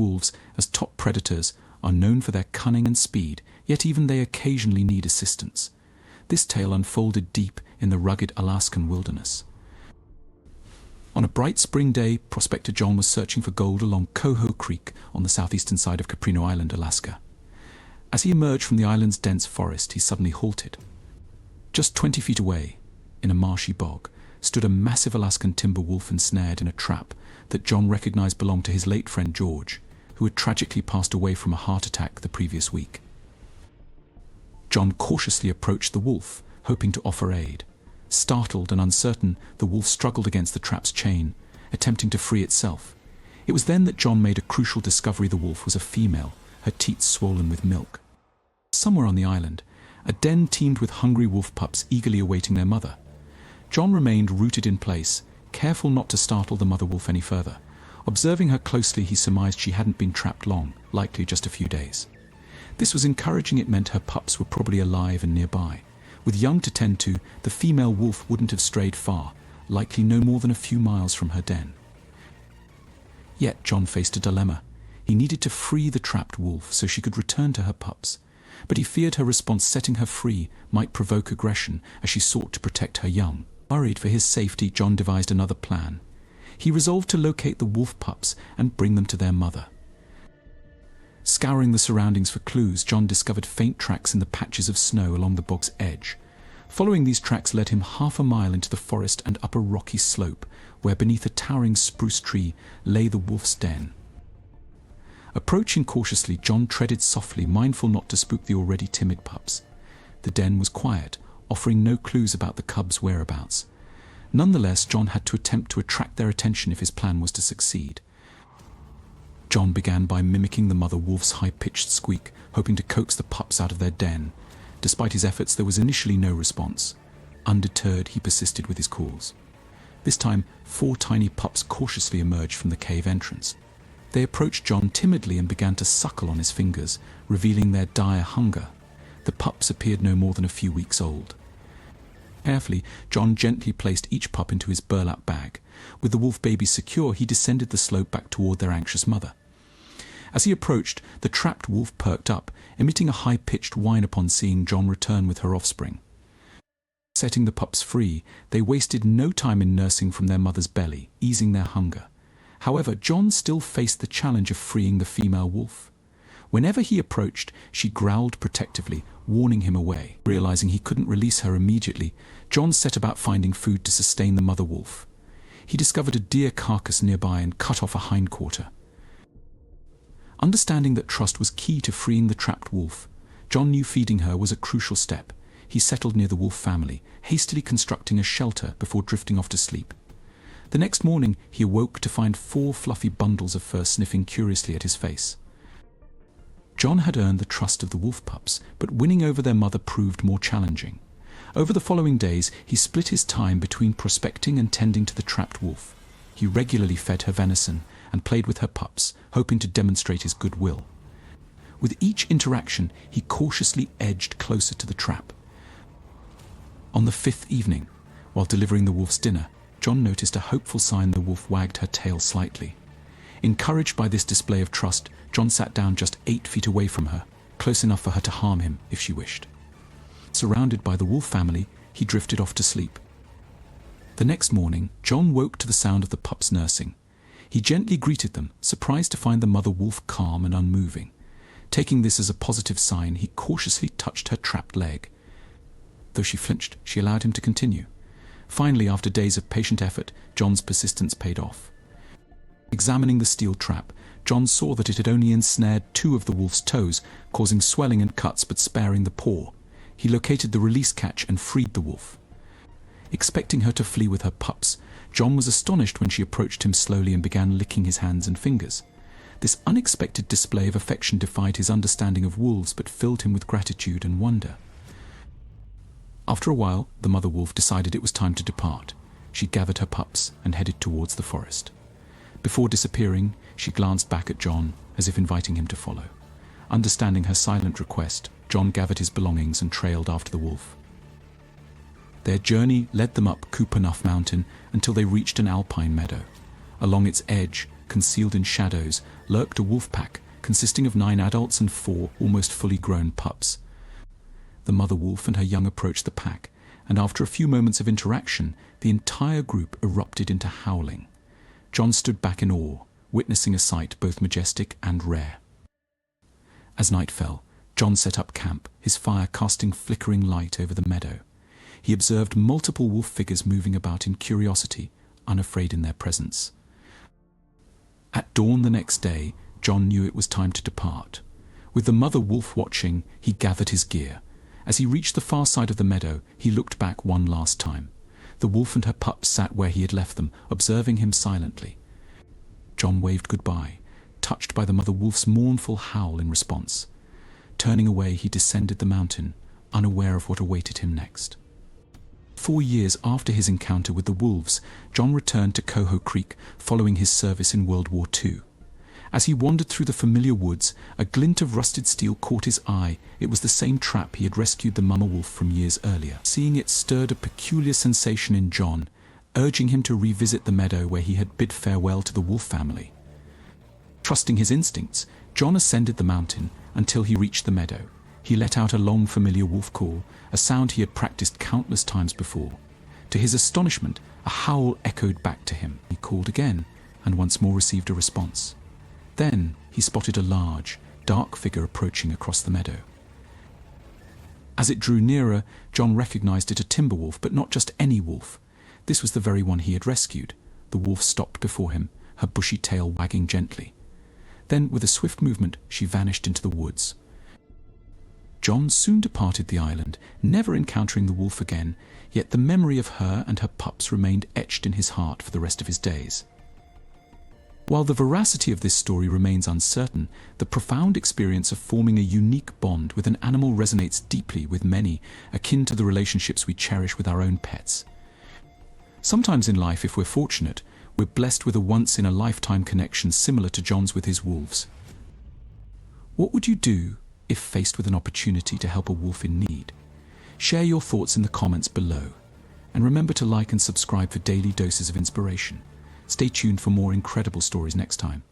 Wolves, as top predators, are known for their cunning and speed, yet even they occasionally need assistance. This tale unfolded deep in the rugged Alaskan wilderness. On a bright spring day, prospector John was searching for gold along Coho Creek on the southeastern side of Caprino Island, Alaska. As he emerged from the island's dense forest, he suddenly halted. Just 20 feet away, in a marshy bog, stood a massive Alaskan timber wolf ensnared in a trap that John recognized belonged to his late friend George, who had tragically passed away from a heart attack the previous week. John cautiously approached the wolf, hoping to offer aid. Startled and uncertain, the wolf struggled against the trap's chain, attempting to free itself. It was then that John made a crucial discovery: the wolf was a female, her teats swollen with milk. Somewhere on the island, a den teemed with hungry wolf pups eagerly awaiting their mother. John remained rooted in place, careful not to startle the mother wolf any further. Observing her closely, he surmised she hadn't been trapped long, likely just a few days. This was encouraging. It meant her pups were probably alive and nearby. With young to tend to, the female wolf wouldn't have strayed far, likely no more than a few miles from her den. Yet John faced a dilemma. He needed to free the trapped wolf so she could return to her pups, but he feared her response setting her free might provoke aggression as she sought to protect her young. Worried for his safety, John devised another plan. He resolved to locate the wolf pups and bring them to their mother. Scouring the surroundings for clues, John discovered faint tracks in the patches of snow along the bog's edge. Following these tracks led him half a mile into the forest and up a rocky slope, where beneath a towering spruce tree lay the wolf's den. Approaching cautiously, John treaded softly, mindful not to spook the already timid pups. The den was quiet, offering no clues about the cubs' whereabouts. Nonetheless, John had to attempt to attract their attention if his plan was to succeed. John began by mimicking the mother wolf's high-pitched squeak, hoping to coax the pups out of their den. Despite his efforts, there was initially no response. Undeterred, he persisted with his calls. This time, 4 tiny pups cautiously emerged from the cave entrance. They approached John timidly and began to suckle on his fingers, revealing their dire hunger. The pups appeared no more than a few weeks old. Carefully, John gently placed each pup into his burlap bag. With the wolf babies secure, he descended the slope back toward their anxious mother. As he approached, the trapped wolf perked up, emitting a high-pitched whine upon seeing John return with her offspring. Setting the pups free, they wasted no time in nursing from their mother's belly, easing their hunger. However, John still faced the challenge of freeing the female wolf. Whenever he approached, she growled protectively, warning him away. Realizing he couldn't release her immediately, John set about finding food to sustain the mother wolf. He discovered a deer carcass nearby and cut off a hindquarter. Understanding that trust was key to freeing the trapped wolf, John knew feeding her was a crucial step. He settled near the wolf family, hastily constructing a shelter before drifting off to sleep. The next morning, he awoke to find 4 fluffy bundles of fur sniffing curiously at his face. John had earned the trust of the wolf pups, but winning over their mother proved more challenging. Over the following days, he split his time between prospecting and tending to the trapped wolf. He regularly fed her venison and played with her pups, hoping to demonstrate his goodwill. With each interaction, he cautiously edged closer to the trap. On the 5th evening, while delivering the wolf's dinner, John noticed a hopeful sign: the wolf wagged her tail slightly. Encouraged by this display of trust, John sat down just 8 feet away from her, close enough for her to harm him if she wished. Surrounded by the wolf family, he drifted off to sleep. The next morning, John woke to the sound of the pups nursing. He gently greeted them, surprised to find the mother wolf calm and unmoving. Taking this as a positive sign, he cautiously touched her trapped leg. Though she flinched, she allowed him to continue. Finally, after days of patient effort, John's persistence paid off. Examining the steel trap, John saw that it had only ensnared 2 of the wolf's toes, causing swelling and cuts but sparing the paw. He located the release catch and freed the wolf. Expecting her to flee with her pups, John was astonished when she approached him slowly and began licking his hands and fingers. This unexpected display of affection defied his understanding of wolves but filled him with gratitude and wonder. After a while, the mother wolf decided it was time to depart. She gathered her pups and headed towards the forest. Before disappearing, she glanced back at John, as if inviting him to follow. Understanding her silent request, John gathered his belongings and trailed after the wolf. Their journey led them up Kupanuff Mountain until they reached an alpine meadow. Along its edge, concealed in shadows, lurked a wolf pack consisting of 9 adults and 4 almost fully grown pups. The mother wolf and her young approached the pack, and after a few moments of interaction, the entire group erupted into howling. John stood back in awe, witnessing a sight both majestic and rare. As night fell, John set up camp, his fire casting flickering light over the meadow. He observed multiple wolf figures moving about in curiosity, unafraid in their presence. At dawn the next day, John knew it was time to depart. With the mother wolf watching, he gathered his gear. As he reached the far side of the meadow, he looked back one last time. The wolf and her pups sat where he had left them, observing him silently. John waved goodbye, touched by the mother wolf's mournful howl in response. Turning away, he descended the mountain, unaware of what awaited him next. 4 years after his encounter with the wolves, John returned to Coho Creek following his service in World War II. As he wandered through the familiar woods, a glint of rusted steel caught his eye. It was the same trap he had rescued the mama wolf from years earlier. Seeing it stirred a peculiar sensation in John, urging him to revisit the meadow where he had bid farewell to the wolf family. Trusting his instincts, John ascended the mountain until he reached the meadow. He let out a long familiar wolf call, a sound he had practiced countless times before. To his astonishment, a howl echoed back to him. He called again, and once more received a response. Then he spotted a large, dark figure approaching across the meadow. As it drew nearer, John recognized it a timber wolf, but not just any wolf. This was the very one he had rescued. The wolf stopped before him, her bushy tail wagging gently. Then, with a swift movement, she vanished into the woods. John soon departed the island, never encountering the wolf again, yet the memory of her and her pups remained etched in his heart for the rest of his days. While the veracity of this story remains uncertain, the profound experience of forming a unique bond with an animal resonates deeply with many, akin to the relationships we cherish with our own pets. Sometimes in life, if we're fortunate, we're blessed with a once-in-a-lifetime connection similar to John's with his wolves. What would you do if faced with an opportunity to help a wolf in need? Share your thoughts in the comments below. And remember to like and subscribe for daily doses of inspiration. Stay tuned for more incredible stories next time.